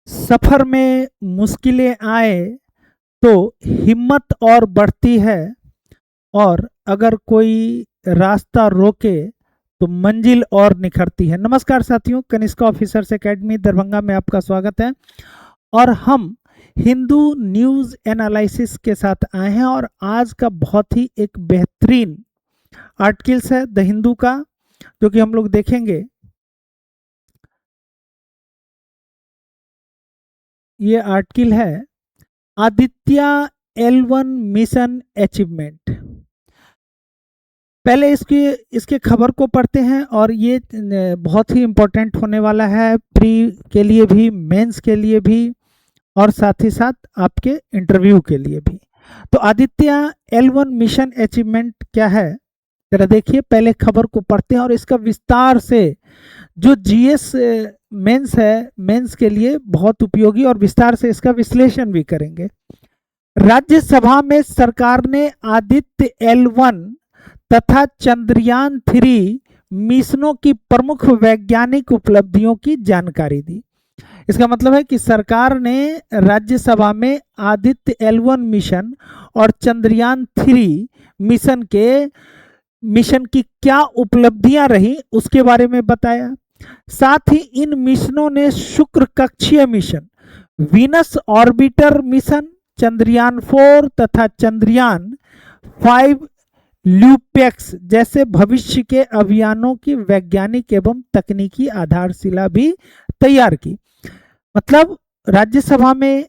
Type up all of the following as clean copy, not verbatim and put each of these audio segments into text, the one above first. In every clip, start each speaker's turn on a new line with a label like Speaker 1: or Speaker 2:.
Speaker 1: सफर में मुश्किलें आए तो हिम्मत और बढ़ती है, और अगर कोई रास्ता रोके तो मंजिल और निखरती है। नमस्कार साथियों, कनिष्का ऑफिसर्स एकेडमी दरभंगा में आपका स्वागत है। और हम हिंदू न्यूज़ एनालिसिस के साथ आए हैं, और आज का बहुत ही एक बेहतरीन आर्टिकल्स है द हिंदू का, जो कि हम लोग देखेंगे। ये आर्टिकल है आदित्य L1 मिशन अचीवमेंट। पहले इसकी इसके खबर को पढ़ते हैं, और ये बहुत ही इम्पोर्टेंट होने वाला है, प्री के लिए भी, मेंस के लिए भी, और साथ ही साथ आपके इंटरव्यू के लिए भी। तो आदित्य L1 मिशन अचीवमेंट क्या है, जरा देखिए। पहले खबर को पढ़ते हैं और इसका विस्तार से, जो जीएस मेंस है, मेंस के लिए बहुत उपयोगी, और विस्तार से इसका विश्लेषण भी करेंगे। राज्यसभा में सरकार ने आदित्य L1 तथा चंद्रयान 3 मिशनों की प्रमुख वैज्ञानिक उपलब्धियों की जानकारी दी। इसका मतलब है कि सरकार ने राज्यसभा में आदित्य L1 मिशन और चंद्रयान 3 मिशन की क्या उपलब्धियां रही उसके बारे में बताया। साथ ही इन मिशनों ने शुक्र कक्षीय mission, Venus orbiter mission, Chandrayaan 4 तथा चंद्रयान 5 ल्यूपेक्स जैसे भविष्य के अभियानों की वैज्ञानिक एवं तकनीकी आधारशिला भी तैयार की। मतलब राज्यसभा में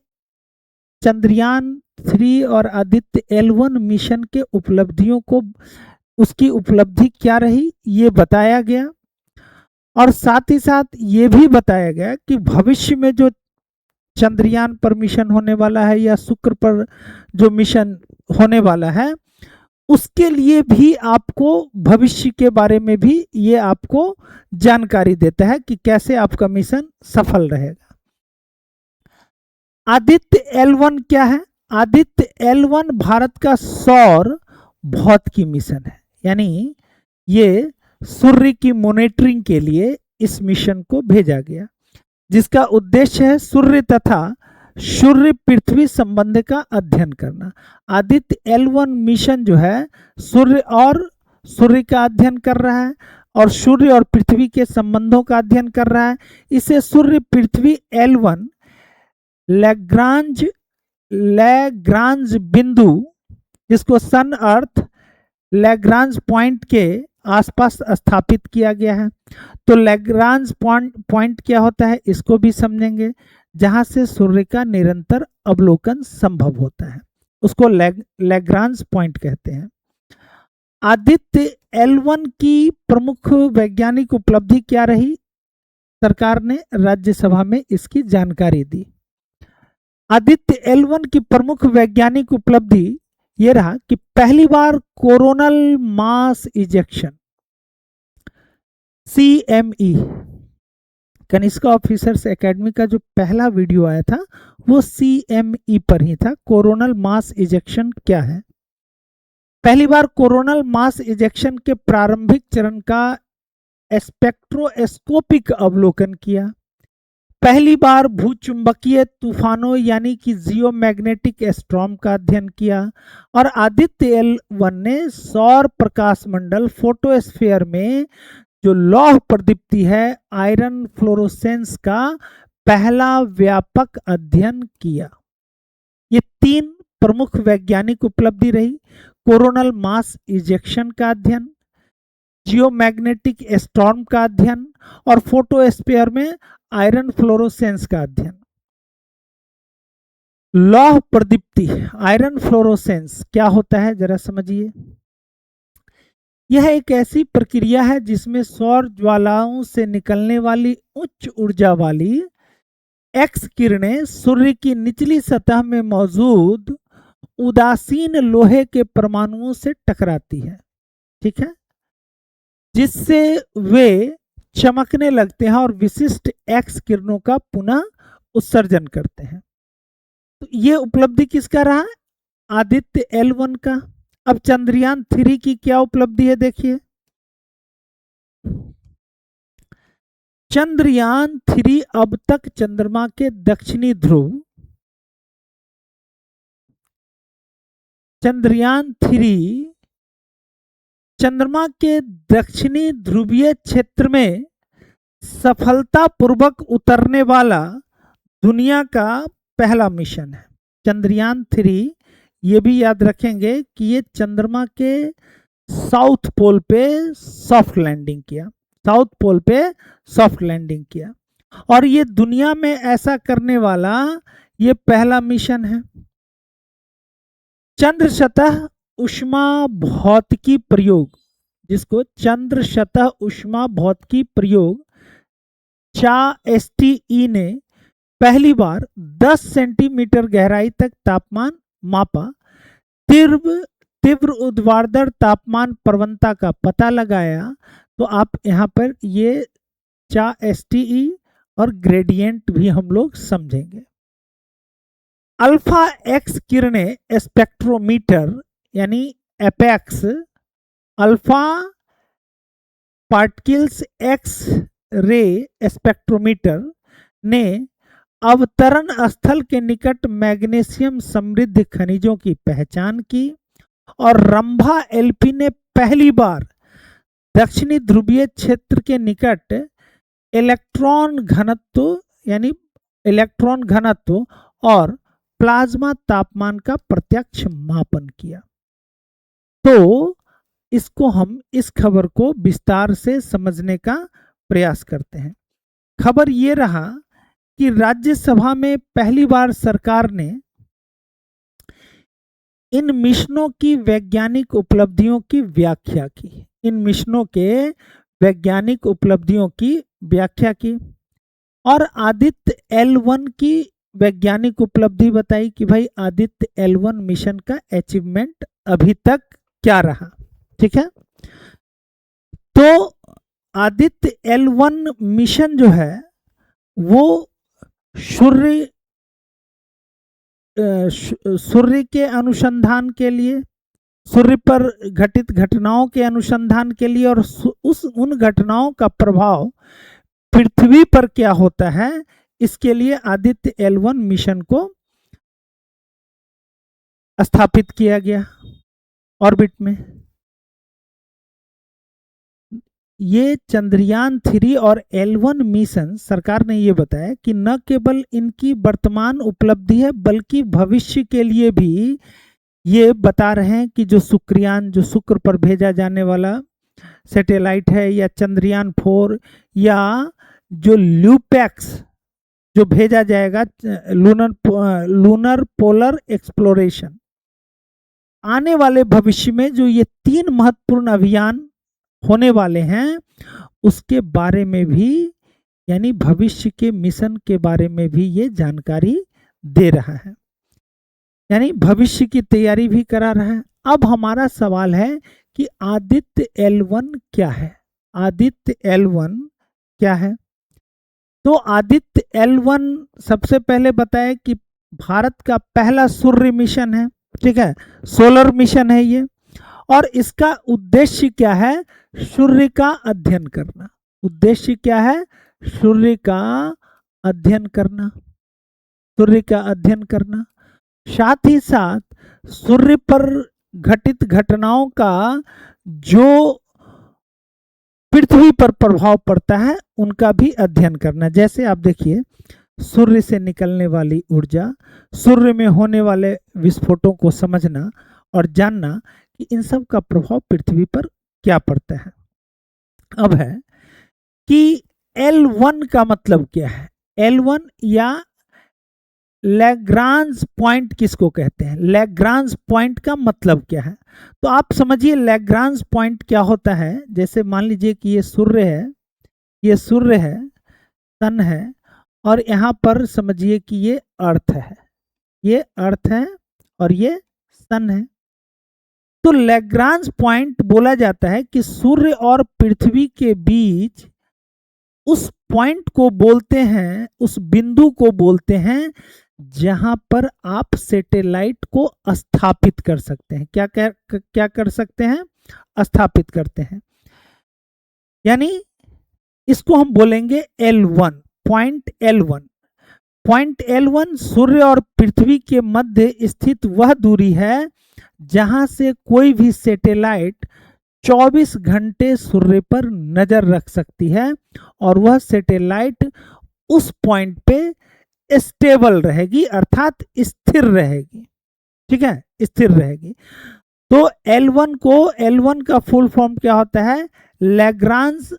Speaker 1: चंद्रयान 3 और आदित्य L1 मिशन के उपलब्धियों को, उसकी उपलब्धि क्या रही, ये बताया गया। और साथ ही साथ ये भी बताया गया कि भविष्य में जो चंद्रयान पर मिशन होने वाला है, या शुक्र पर जो मिशन होने वाला है, उसके लिए भी आपको, भविष्य के बारे में भी ये आपको जानकारी देता है कि कैसे आपका मिशन सफल रहेगा। आदित्य L1 क्या है? आदित्य L1 भारत का सौर भौतिकी मिशन है, यानी ये सूर्य की मॉनिटरिंग के लिए इस मिशन को भेजा गया, जिसका उद्देश्य है सूर्य तथा सूर्य पृथ्वी संबंध का अध्ययन करना। आदित्य L1 मिशन जो है सूर्य का अध्ययन कर रहा है, और सूर्य और पृथ्वी के संबंधों का अध्ययन कर रहा है। इसे सूर्य पृथ्वी L1 लैग्रांज बिंदु, जिसको सन अर्थ लैग्रांज पॉइंट के आसपास स्थापित किया गया है। तो लैग्रांज पॉइंट क्या होता है, इसको भी समझेंगे। जहां से सूर्य का निरंतर अवलोकन संभव होता है, उसको लैग्रांज पॉइंट कहते हैं। आदित्य L1 की प्रमुख वैज्ञानिक उपलब्धि क्या रही? सरकार ने राज्यसभा में इसकी जानकारी दी। आदित्य L1 की प्रमुख वैज्ञानिक उपलब्धि ये रहा कि पहली बार coronal mass ejection, CME, Kanishka officers academy का जो पहला वीडियो आया था वो CME पर ही था। कोरोनल मास इजेक्शन क्या है? पहली बार कोरोनल मास इजेक्शन के प्रारंभिक चरण का स्पेक्ट्रोस्कोपिक अवलोकन किया। पहली बार भूचुंबकीय तूफानों यानी कि जियोमैग्नेटिक स्टॉर्म का अध्ययन किया। और आदित्य L1 ने सौर प्रकाश मंडल फोटोस्फीयर में जो लौह प्रदीप्ति है, आयरन फ्लोरोसेंस का पहला व्यापक अध्ययन किया। ये 3 प्रमुख वैज्ञानिक उपलब्धि रही: कोरोनल मास इजेक्शन का अध्ययन, जियोमैग्नेटिक स्टॉर्म का अध्ययन, और फोटोस्फीयर में आयरन फ्लोरोसेंस का अध्ययन। लौह प्रदीप्ति, आयरन फ्लोरोसेंस क्या होता है, जरा समझिए। यह एक ऐसी प्रक्रिया है जिसमें सौर ज्वालाओं से निकलने वाली उच्च ऊर्जा वाली एक्स किरणें सूर्य की निचली सतह में मौजूद उदासीन लोहे के परमाणुओं से टकराती है, ठीक है, जिससे वे चमकने लगते हैं और विशिष्ट एक्स किरणों का पुनः उत्सर्जन करते हैं। तो ये उपलब्धि किसका रहा? आदित्य L1 का। अब चंद्रयान 3 की क्या उपलब्धि है, देखिए। चंद्रयान 3 अब तक चंद्रमा के दक्षिणी ध्रुव, चंद्रयान 3 चंद्रमा के दक्षिणी ध्रुवीय क्षेत्र में सफलतापूर्वक उतरने वाला दुनिया का पहला मिशन है। चंद्रयान 3, ये भी याद रखेंगे कि ये चंद्रमा के साउथ पोल पे सॉफ्ट लैंडिंग किया, साउथ पोल पे सॉफ्ट लैंडिंग किया, और ये दुनिया में ऐसा करने वाला ये पहला मिशन है। चंद्र सतह उष्मा भौतिकी प्रयोग, जिसको चंद्र सतह उष्मा भौतिकी प्रयोग CHA-STE ने पहली बार 10 सेंटीमीटर गहराई तक तापमान मापा, तीव्र ऊर्ध्वाधर तापमान प्रवणता का पता लगाया। तो आप यहाँ पर ये CHA-STE और ग्रेडियंट भी हम लोग समझेंगे। अल्फा एक्स किरणें स्पेक्ट्रोमीटर यानी apex, alpha particles X ray spectrometer ने अवतरण स्थल के निकट मैग्नीशियम समृद्ध खनिजों की पहचान की, और रंभा एलपी ने पहली बार दक्षिणी ध्रुवीय क्षेत्र के निकट इलेक्ट्रॉन घनत्व यानी इलेक्ट्रॉन घनत्व और प्लाज्मा तापमान का प्रत्यक्ष मापन किया। तो इसको हम इस खबर को विस्तार से समझने का प्रयास करते हैं। खबर ये रहा कि राज्यसभा में पहली बार सरकार ने इन मिशनों की वैज्ञानिक उपलब्धियों की व्याख्या की, इन मिशनों के वैज्ञानिक उपलब्धियों की व्याख्या की, और आदित्य L1 की वैज्ञानिक उपलब्धि बताई कि भाई आदित्य L1 मिशन का अचीवमेंट अभी तक क्या रहा। ठीक है, तो आदित्य L1 मिशन जो है वो सूर्य के अनुसंधान के लिए, सूर्य पर घटित घटनाओं के अनुसंधान के लिए, और उन घटनाओं का प्रभाव पृथ्वी पर क्या होता है इसके लिए आदित्य L1 मिशन को स्थापित किया गया ऑर्बिट में। ये चंद्रयान 3 और L1 मिशन सरकार ने ये बताया कि न केवल इनकी वर्तमान उपलब्धि है बल्कि भविष्य के लिए भी ये बता रहे हैं कि जो शुक्रयान, जो शुक्र पर भेजा जाने वाला सैटेलाइट है, या चंद्रयान 4, या जो ल्यूपैक्स जो भेजा जाएगा लूनर पोलर एक्सप्लोरेशन, आने वाले भविष्य में जो ये 3 महत्वपूर्ण अभियान होने वाले हैं उसके बारे में भी, यानी भविष्य के मिशन के बारे में भी ये जानकारी दे रहा है, यानी भविष्य की तैयारी भी करा रहा है। अब हमारा सवाल है कि आदित्य L1 क्या है, आदित्य L1 क्या है। तो आदित्य L1 सबसे पहले बताया कि भारत का पहला सूर्य मिशन है। ठीक है, सोलर मिशन है ये, और इसका उद्देश्य क्या है, सूर्य का अध्ययन करना। उद्देश्य क्या है, सूर्य का अध्ययन करना, सूर्य का अध्ययन करना। साथ ही साथ सूर्य पर घटित घटनाओं का जो पृथ्वी पर प्रभाव पड़ता है उनका भी अध्ययन करना। जैसे आप देखिए, सूर्य से निकलने वाली ऊर्जा, सूर्य में होने वाले विस्फोटों को समझना और जानना कि इन सब का प्रभाव पृथ्वी पर क्या पड़ता है। अब है कि L1 का मतलब क्या है, L1 या लैग्रांज पॉइंट किसको कहते हैं, लैग्रांज पॉइंट का मतलब क्या है। तो आप समझिए लैग्रांज पॉइंट क्या होता है। जैसे मान लीजिए कि ये सूर्य है, ये सूर्य है, सन है, और यहाँ पर समझिए कि ये अर्थ है, ये अर्थ है और ये सन है। तो लैग्रांज पॉइंट बोला जाता है कि सूर्य और पृथ्वी के बीच उस पॉइंट को बोलते हैं, उस बिंदु को बोलते हैं जहां पर आप सैटेलाइट को स्थापित कर सकते हैं। क्या कर सकते हैं, स्थापित करते हैं। यानी इसको हम बोलेंगे L1, point L1। Point L1 सूर्य और पृथ्वी के मध्य स्थित वह दूरी है जहां से कोई भी सैटेलाइट 24 घंटे सूर्य पर नजर रख सकती है, और वह सैटेलाइट उस पॉइंट पे स्टेबल रहेगी, अर्थात स्थिर रहेगी। ठीक है, स्थिर रहेगी। तो L1 का फुल फॉर्म क्या होता है? Lagrange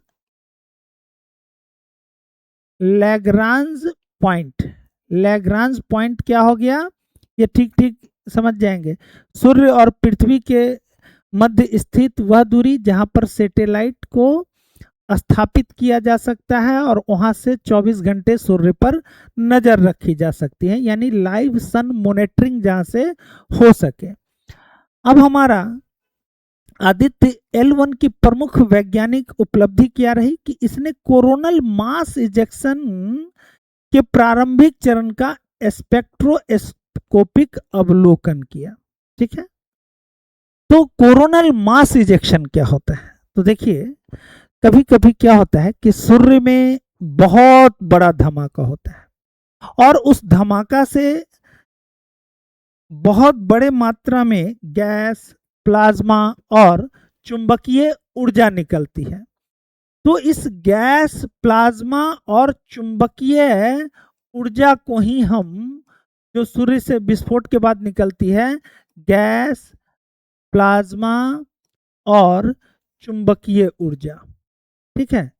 Speaker 1: point. लैग्रांज पॉइंट क्या हो गया? ये ठीक ठीक समझ जाएंगे। सूर्य और पृथ्वी के मध्य स्थित वह दूरी जहां पर सैटेलाइट को स्थापित किया जा सकता है और वहां से 24 घंटे सूर्य पर नजर रखी जा सकती है, यानी लाइव सन मॉनिटरिंग जहां से हो सके। अब हमारा आदित्य L1 की प्रमुख वैज्ञानिक उपलब्धि क्या रही कि इसने कोरोनल मास इजेक्शन के प्रारंभिक चरण का स्पेक्ट्रोस्कोपिक अवलोकन किया। ठीक है, तो कोरोनल मास इजेक्शन क्या होता है? तो देखिए, कभी कभी क्या होता है कि सूर्य में बहुत बड़ा धमाका होता है और उस धमाका से बहुत बड़े मात्रा में गैस, प्लाज्मा और चुंबकीय ऊर्जा निकलती है। तो इस गैस, प्लाज्मा और चुंबकीय ऊर्जा को ही हम, जो सूर्य से विस्फोट के बाद निकलती है, गैस, प्लाज्मा और चुंबकीय ऊर्जा, ठीक है,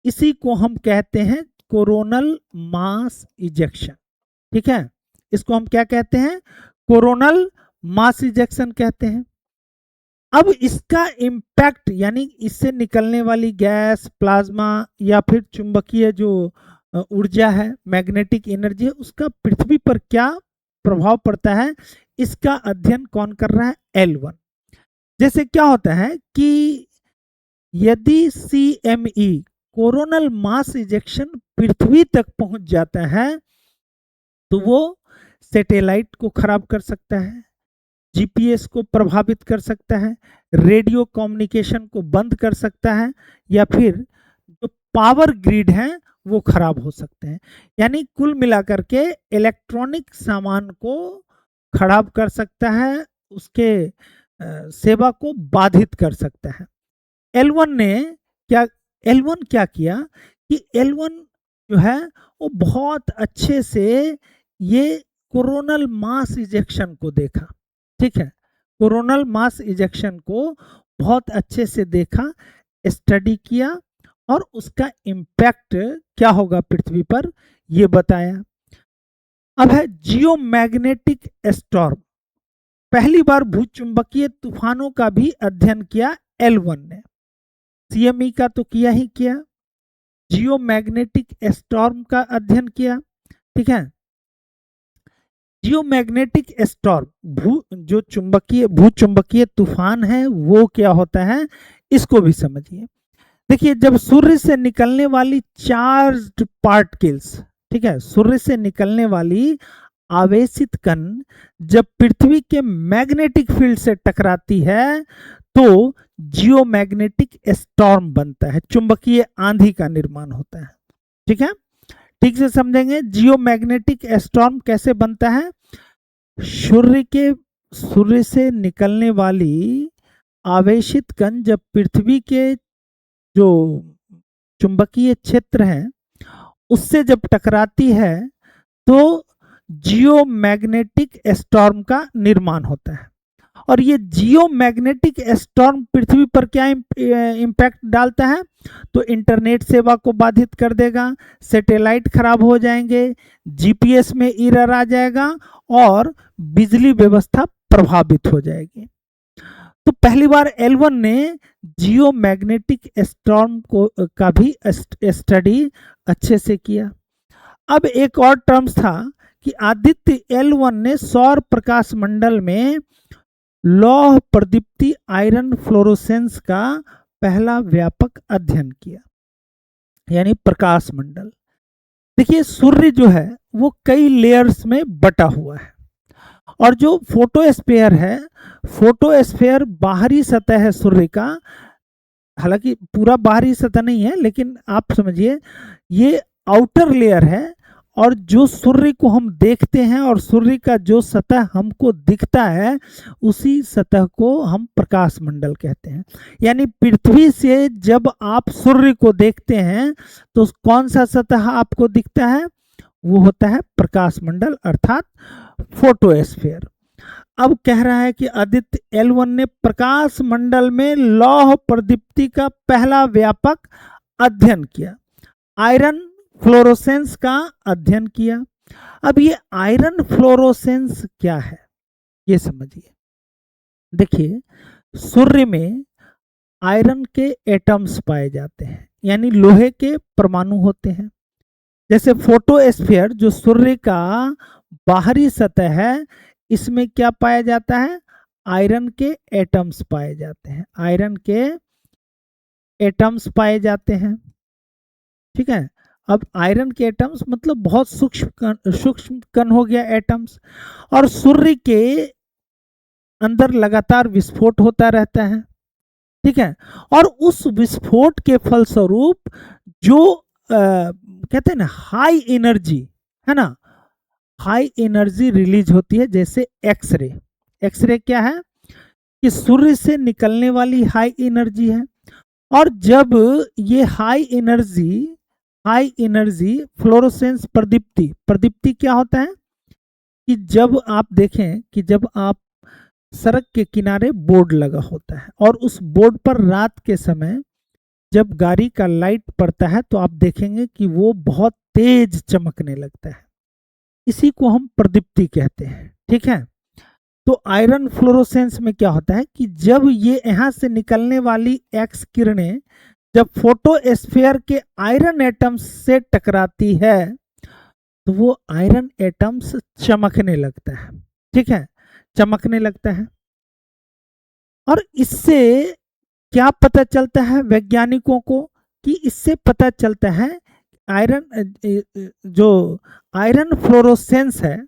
Speaker 1: इसी को हम कहते हैं कोरोनल मास इजेक्शन। ठीक है, इसको हम क्या कहते हैं? कोरोनल मास इजेक्शन कहते हैं। अब इसका इम्पैक्ट, यानी इससे निकलने वाली गैस, प्लाज्मा या फिर चुंबकीय जो ऊर्जा है, मैग्नेटिक एनर्जी है, उसका पृथ्वी पर क्या प्रभाव पड़ता है, इसका अध्ययन कौन कर रहा है? L1। जैसे क्या होता है कि यदि CME, कोरोनल मास इजेक्शन, पृथ्वी तक पहुंच जाता है तो वो सैटेलाइट को खराब कर सकता है, GPS को प्रभावित कर सकता है, रेडियो कम्युनिकेशन को बंद कर सकता है, या फिर जो पावर ग्रिड है वो खराब हो सकते हैं। यानी कुल मिलाकर के इलेक्ट्रॉनिक सामान को खराब कर सकता है, उसके सेवा को बाधित कर सकता है। L1 क्या किया कि L1 जो है वो बहुत अच्छे से ये कोरोनल मास इजेक्शन को देखा। ठीक है, कोरोनल मास इजेक्शन को बहुत अच्छे से देखा, स्टडी किया और उसका इम्पैक्ट क्या होगा पृथ्वी पर, ये बताया। अब है जियोमैग्नेटिक स्टॉर्म। पहली बार भूचुंबकीय तूफानों का भी अध्ययन किया L1 ने। CME का तो किया ही किया, जियोमैग्नेटिक स्टॉर्म का अध्ययन किया। ठीक है, जियोमैग्नेटिक स्टॉर्म, जो भूचुंबकीय तूफान है वो क्या होता है, इसको भी समझिए। देखिए, जब सूर्य से निकलने वाली चार्ज्ड पार्टिकल्स, ठीक है, सूर्य से निकलने वाली आवेशित कण जब पृथ्वी के मैग्नेटिक फील्ड से टकराती है तो जियोमैग्नेटिक स्टॉर्म बनता है, चुंबकीय आंधी का निर्माण होता है। ठीक है, ठीक से समझेंगे जियोमैग्नेटिक स्टॉर्म कैसे बनता है। सूर्य से निकलने वाली आवेशित कण जब पृथ्वी के जो चुंबकीय क्षेत्र है उससे जब टकराती है तो जियोमैग्नेटिक स्टॉर्म का निर्माण होता है। और ये जियोमैग्नेटिक स्टॉर्म पृथ्वी पर क्या इम्पैक्ट डालता है, तो इंटरनेट सेवा को बाधित कर देगा, सैटेलाइट खराब हो जाएंगे, GPS में एरर आ जाएगा और बिजली व्यवस्था प्रभावित हो जाएगी। तो पहली बार L1 ने जियोमैग्नेटिक स्टॉर्म का भी स्टडी अच्छे से किया। अब एक और टर्म्स था कि आदित्य L1 ने सौर प्रकाश मंडल में लौह प्रदीप्ति आयरन फ्लोरोसेंस का पहला व्यापक अध्ययन किया, यानी प्रकाश मंडल। देखिए, सूर्य जो है वो कई लेयर्स में बटा हुआ है और जो फोटोस्फीयर है, फोटोस्फीयर बाहरी सतह है सूर्य का, हालांकि पूरा बाहरी सतह नहीं है, लेकिन आप समझिए ये आउटर लेयर है, और जो सूर्य को हम देखते हैं और सूर्य का जो सतह हमको दिखता है, उसी सतह को हम प्रकाश मंडल कहते हैं। यानी पृथ्वी से जब आप सूर्य को देखते हैं तो कौन सा सतह आपको दिखता है? वो होता है प्रकाश मंडल, अर्थात फोटोस्फीयर। अब कह रहा है कि आदित्य L1 ने प्रकाश मंडल में लौह प्रदीप्ति का पहला व्यापक अध्ययन किया, आयरन फ्लोरोसेंस का अध्ययन किया। अब ये आयरन फ्लोरोसेंस क्या है, ये समझिए। देखिए, सूर्य में आयरन के एटम्स पाए जाते हैं, यानी लोहे के परमाणु होते हैं। जैसे फोटोस्फीयर जो सूर्य का बाहरी सतह है, इसमें क्या पाया जाता है? आयरन के एटम्स पाए जाते हैं, आयरन के एटम्स पाए जाते हैं। ठीक है, अब आयरन के एटम्स मतलब बहुत सूक्ष्म कण हो गया एटम्स, और सूर्य के अंदर लगातार विस्फोट होता रहता है। ठीक है, और उस विस्फोट के फलस्वरूप जो कहते हैं ना हाई एनर्जी, है ना, हाई एनर्जी रिलीज होती है, जैसे एक्सरे। एक्सरे क्या है? कि सूर्य से निकलने वाली हाई एनर्जी है। और जब ये हाई एनर्जी फ्लोरोसेंस प्रदीप्ति, प्रदीप्ति क्या होता है? कि जब आप देखें कि जब आप सड़क के किनारे बोर्ड लगा होता है और उस बोर्ड पर रात के समय जब गाड़ी का लाइट पड़ता है तो आप देखेंगे कि वो बहुत तेज चमकने लगता है, इसी को हम प्रदीप्ति कहते हैं। ठीक है, तो आयरन फ्लोरोसेंस में क्या होता है कि जब ये यहाँ से निकलने वाली एक्स किरणें जब फोटोस्फीयर के आयरन एटम्स से टकराती है तो वो आयरन एटम्स चमकने लगता है। ठीक है, चमकने लगता है। और इससे क्या पता चलता है वैज्ञानिकों को? कि इससे पता चलता है आयरन जो आयरन फ्लोरोसेंस है,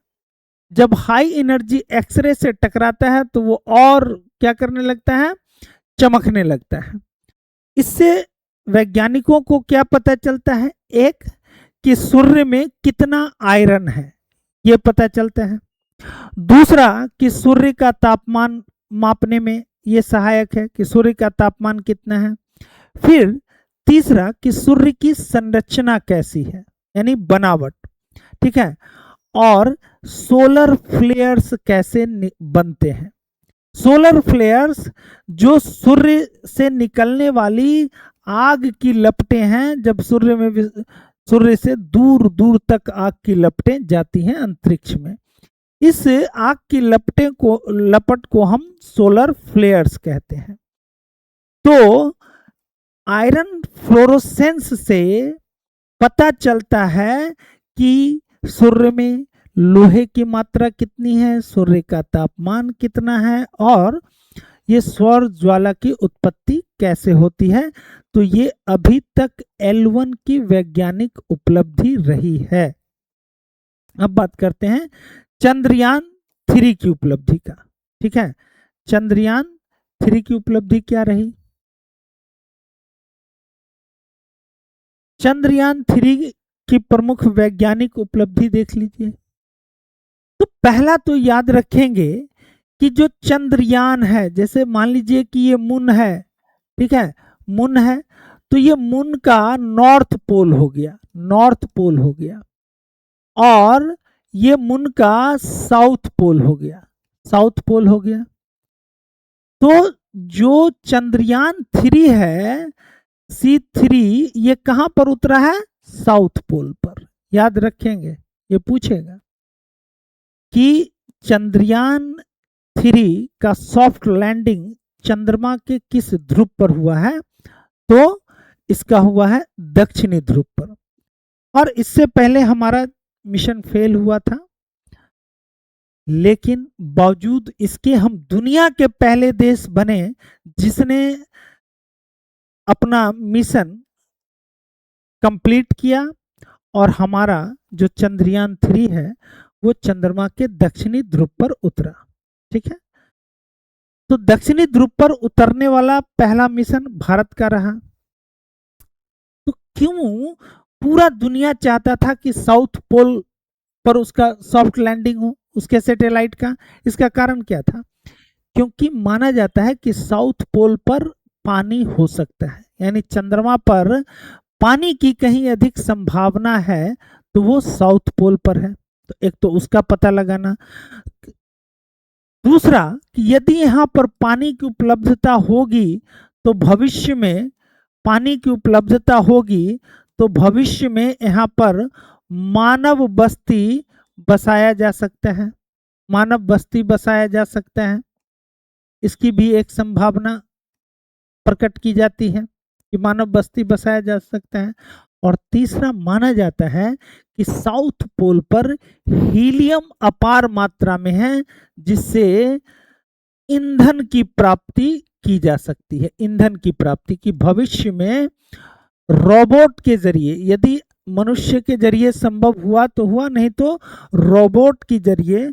Speaker 1: जब हाई एनर्जी एक्सरे से टकराता है तो वो और क्या करने लगता है? चमकने लगता है। इससे वैज्ञानिकों को क्या पता चलता है? एक, कि सूर्य में कितना आयरन है, ये पता चलता है। दूसरा, कि सूर्य का तापमान मापने में ये सहायक है कि सूर्य का तापमान कितना है। फिर तीसरा, कि सूर्य की संरचना कैसी है, यानी बनावट। ठीक है, और सोलर फ्लेयर्स कैसे बनते हैं। सोलर फ्लेयर्स जो सूर्य से निकलने वाली आग की लपटें हैं, जब सूर्य से दूर दूर तक आग की लपटें जाती हैं अंतरिक्ष में, इस आग की लपट को हम सोलर फ्लेयर्स कहते हैं। तो आयरन फ्लोरोसेंस से पता चलता है कि सूर्य में लोहे की मात्रा कितनी है, सूर्य का तापमान कितना है, और ये सौर ज्वाला की उत्पत्ति कैसे होती है। तो ये अभी तक L1 की वैज्ञानिक उपलब्धि रही है। अब बात करते हैं चंद्रयान 3 की उपलब्धि का। ठीक है, चंद्रयान 3 की उपलब्धि क्या रही? चंद्रयान 3 की प्रमुख वैज्ञानिक उपलब्धि देख लीजिए। तो पहला तो याद रखेंगे कि जो चंद्रयान है, जैसे मान लीजिए कि ये मून है, ठीक है, मून है, तो ये मून का नॉर्थ पोल हो गया, नॉर्थ पोल हो गया, और ये मून का साउथ पोल हो गया, साउथ पोल हो गया। तो जो चंद्रयान 3 है, C3, ये कहां पर उतरा है? साउथ पोल पर। याद रखेंगे, ये पूछेगा कि चंद्रयान 3 का सॉफ्ट लैंडिंग चंद्रमा के किस ध्रुव पर हुआ है? तो इसका हुआ है दक्षिणी ध्रुव पर। और इससे पहले हमारा मिशन फेल हुआ था, लेकिन बावजूद इसके हम दुनिया के पहले देश बने जिसने अपना मिशन कंप्लीट किया, और हमारा जो चंद्रयान 3 है वो चंद्रमा के दक्षिणी ध्रुव पर उतरा। ठीक है, तो दक्षिणी ध्रुव पर उतरने वाला पहला मिशन भारत का रहा। तो क्यों पूरा दुनिया चाहता था कि साउथ पोल पर उसका सॉफ्ट लैंडिंग हो, उसके सैटेलाइट का? इसका कारण क्या था? क्योंकि माना जाता है कि साउथ पोल पर पानी हो सकता है, यानी चंद्रमा पर पानी की कहीं अधिक संभावना है तो वो साउथ पोल पर है। तो एक तो उसका पता लगाना। दूसरा कि यदि यहाँ पर पानी की उपलब्धता होगी तो भविष्य में पानी की उपलब्धता होगी तो भविष्य में यहाँ पर मानव बस्ती बसाया जा सकता है, मानव बस्ती बसाया जा सकता है। इसकी भी एक संभावना प्रकट की जाती है कि मानव बस्ती बसाया जा सकता है। और तीसरा माना जाता है कि साउथ पोल पर हीलियम अपार मात्रा में है, जिससे ईंधन की प्राप्ति की जा सकती है। ईंधन की प्राप्ति की भविष्य में रोबोट के जरिए, यदि मनुष्य के जरिए संभव हुआ तो हुआ, नहीं तो रोबोट के जरिए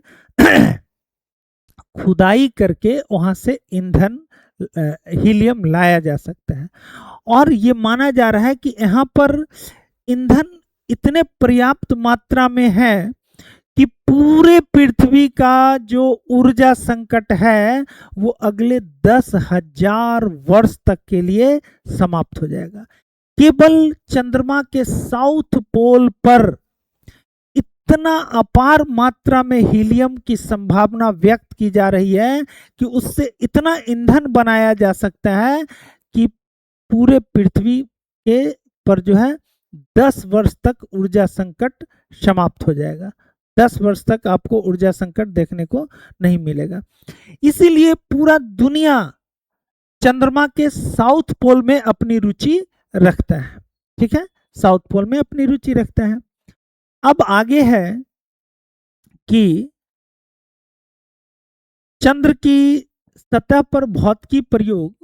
Speaker 1: खुदाई करके वहां से ईंधन हीलियम लाया जा सकता है। और ये माना जा रहा है कि यहाँ पर ईंधन इतने पर्याप्त मात्रा में है कि पूरे पृथ्वी का जो ऊर्जा संकट है वो अगले 10,000 वर्ष तक के लिए समाप्त हो जाएगा। केवल चंद्रमा के साउथ पोल पर इतना अपार मात्रा में हीलियम की संभावना व्यक्त की जा रही है कि उससे इतना ईंधन बनाया जा सकता है कि पूरे पृथ्वी के पर जो है 10 वर्ष तक ऊर्जा संकट समाप्त हो जाएगा। 10 वर्ष तक आपको ऊर्जा संकट देखने को नहीं मिलेगा। इसीलिए पूरा दुनिया चंद्रमा के साउथ पोल में अपनी रुचि रखता है। ठीक है, साउथ पोल में अपनी रुचि रखता है। अब आगे है कि चंद्र की सतह पर भौतिकी प्रयोग,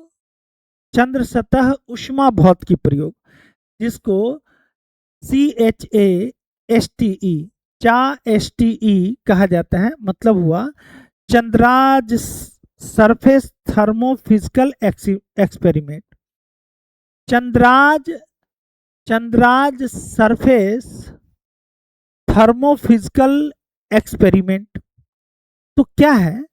Speaker 1: चंद्र सतह उष्मा भौतिकी प्रयोग, जिसको CHASTE CHASTE कहा जाता है, मतलब हुआ Chandra's surface thermophysical experiment. Chandra's surface thermophysical experiment. तो क्या है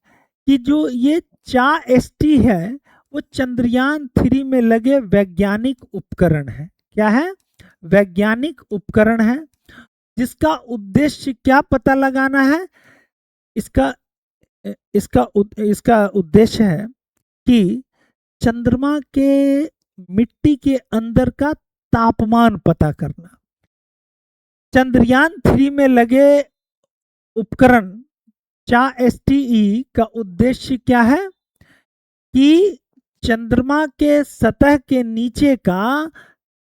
Speaker 1: कि जो ये CHASTE है वो चंद्रयान 3 में लगे वैज्ञानिक उपकरण है। क्या है? वैज्ञानिक उपकरण है, जिसका उद्देश्य क्या पता लगाना है? इसका उद्देश्य है कि चंद्रमा के मिट्टी के अंदर का तापमान पता करना। चंद्रयान 3 में लगे उपकरण CHASTE का उद्देश्य क्या है कि चंद्रमा के सतह के नीचे का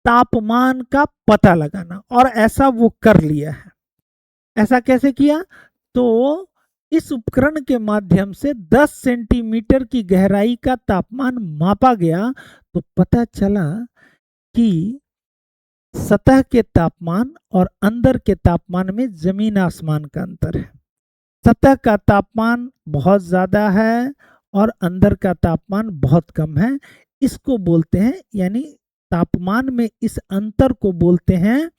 Speaker 1: तापमान का पता लगाना, और ऐसा वो कर लिया है। ऐसा कैसे किया? तो इस उपकरण के माध्यम से 10 सेंटीमीटर की गहराई का तापमान मापा गया, तो पता चला कि सतह के तापमान और अंदर के तापमान में जमीन आसमान का अंतर है। सतह का तापमान बहुत ज्यादा है और अंदर का तापमान बहुत कम है। इसको बोलते हैं, यानी तापमान में इस अंतर को बोलते हैं,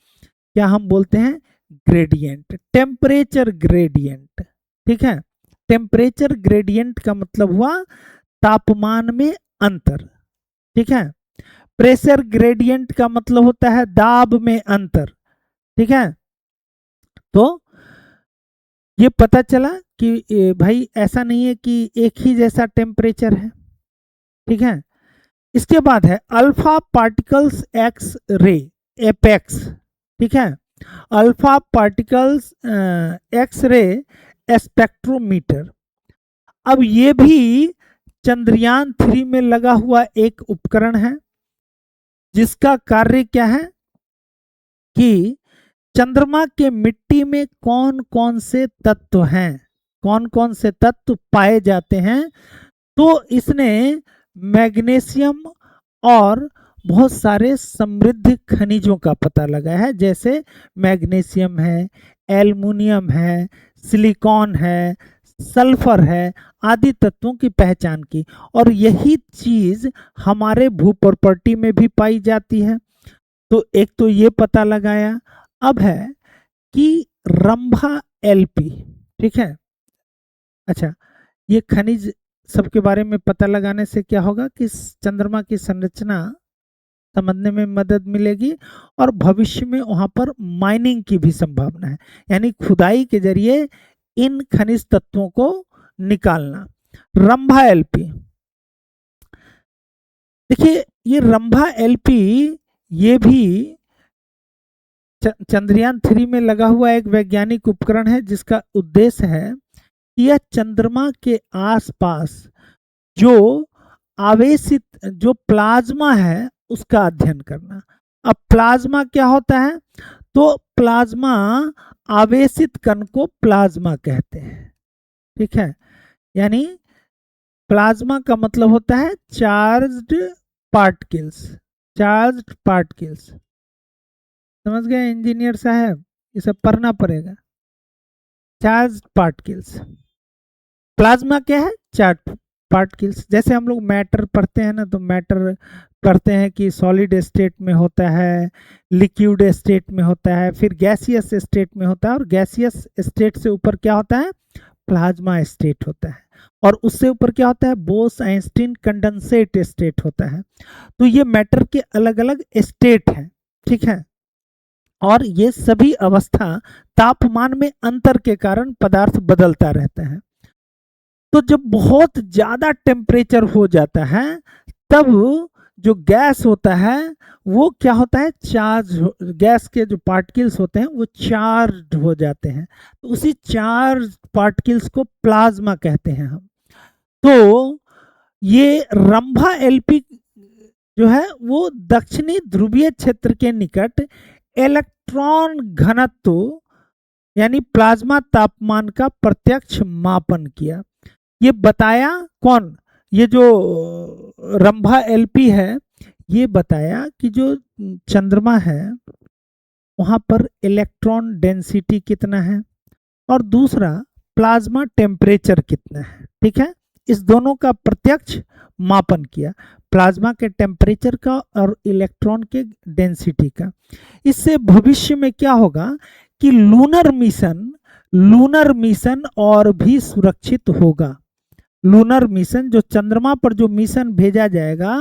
Speaker 1: क्या हम बोलते हैं? Gradient, temperature gradient. ठीक है, टेम्परेचर ग्रेडियंट का मतलब हुआ तापमान में अंतर। ठीक है, प्रेशर ग्रेडियंट का मतलब होता है दाब में अंतर। ठीक है, तो ये पता चला कि भाई ऐसा नहीं है कि एक ही जैसा टेम्परेचर है। ठीक है, इसके बाद है alpha particles X ray, apex. ठीक है, alpha particles X ray spectrometer. अब ये भी चंद्रयान 3 में लगा हुआ एक उपकरण है, जिसका कार्य क्या है कि चंद्रमा के मिट्टी में कौन कौन से तत्व हैं, कौन कौन से तत्व पाए जाते हैं। तो इसने मैग्नीशियम और बहुत सारे समृद्ध खनिजों का पता लगाया है, जैसे मैग्नीशियम है, एल्युमिनियम है, सिलिकॉन है, सल्फर है, आदि तत्वों की पहचान की। और यही चीज हमारे भू प्रॉपर्टी में भी पाई जाती है। तो एक तो ये पता लगाया। अब है कि रंभा एलपी, ठीक है। अच्छा, ये खनिज सबके बारे में पता लगाने से क्या होगा कि चंद्रमा की संरचना समझने में मदद मिलेगी और भविष्य में वहां पर माइनिंग की भी संभावना है, यानी खुदाई के जरिए इन खनिज तत्वों को निकालना। रंभा एलपी, देखिए ये रंभा एलपी ये भी चंद्रयान 3 में लगा हुआ एक वैज्ञानिक उपकरण है जिसका उद्देश्य है कि यह चंद्रमा के आसपास जो आवेशित जो प्लाज्मा है उसका अध्ययन करना। अब प्लाज्मा क्या होता है? तो प्लाज्मा आवेशित कण को प्लाज्मा कहते हैं, ठीक है। यानी प्लाज्मा का मतलब होता है चार्ज्ड पार्टिकल्स, चार्ज्ड पार्टिकल्स। समझ गए इंजीनियर साहब? ये सब पढ़ना पड़ेगा। चार्ज्ड पार्टिकल्स, प्लाज्मा क्या है? Charge particles. जैसे हम लोग मैटर पढ़ते हैं ना, तो मैटर पढ़ते हैं कि सॉलिड स्टेट में होता है, लिक्विड स्टेट में होता है, फिर गैसियस स्टेट में होता है, और गैसियस स्टेट से ऊपर क्या होता है? प्लाज्मा स्टेट होता है, और उससे ऊपर क्या होता है? बोस आइंस्टीन कंडेंसेट स्टेट होता है। तो ये मैटर के अलग अलग स्टेट हैं, ठीक है। और ये सभी अवस्था तापमान में अंतर के कारण पदार्थ बदलता रहता है। तो जब बहुत ज्यादा टेम्परेचर हो जाता है तब जो गैस होता है वो क्या होता है? चार्ज, गैस के जो पार्टिकल्स होते हैं वो चार्ज हो जाते हैं। तो उसी चार्ज पार्टिकल्स को प्लाज्मा कहते हैं हम। तो ये रंभा एलपी जो है वो दक्षिणी ध्रुवीय क्षेत्र के निकट इलेक्ट्रॉन घनत्व यानी प्लाज्मा तापमान का प्रत्यक्ष मापन किया। ये बताया कौन? ये जो रंभा एलपी है ये बताया कि जो चंद्रमा है वहां पर इलेक्ट्रॉन डेंसिटी कितना है और दूसरा प्लाज्मा टेम्परेचर कितना है, ठीक है। इस दोनों का प्रत्यक्ष मापन किया, प्लाज्मा के टेम्परेचर का और इलेक्ट्रॉन के डेंसिटी का। इससे भविष्य में क्या होगा कि लूनर मिशन और भी सुरक्षित होगा। लूनर मिशन, जो चंद्रमा पर जो मिशन भेजा जाएगा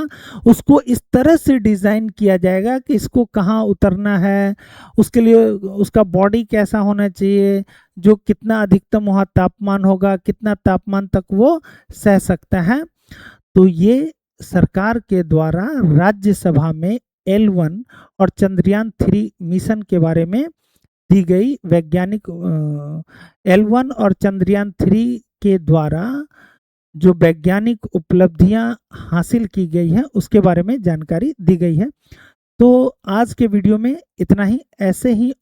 Speaker 1: उसको इस तरह से डिजाइन किया जाएगा कि इसको कहाँ उतरना है, उसके लिए उसका बॉडी कैसा होना चाहिए, जो कितना अधिकतम वहाँ तापमान होगा, कितना तापमान तक वो सह सकता है। तो ये सरकार के द्वारा राज्यसभा में L1 और चंद्रयान 3 मिशन के बारे में दी गई वैज्ञानिक L1 और चंद्रयान 3 के द्वारा जो वैज्ञानिक उपलब्धियां हासिल की गई हैं उसके बारे में जानकारी दी गई है। तो आज के वीडियो में इतना ही। ऐसे ही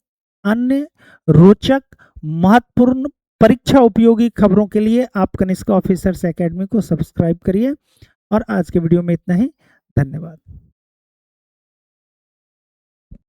Speaker 1: अन्य रोचक महत्वपूर्ण परीक्षा उपयोगी खबरों के लिए आप कनिष्क ऑफिसर्स एकेडमी को सब्सक्राइब करिए। और आज के वीडियो में इतना ही। धन्यवाद।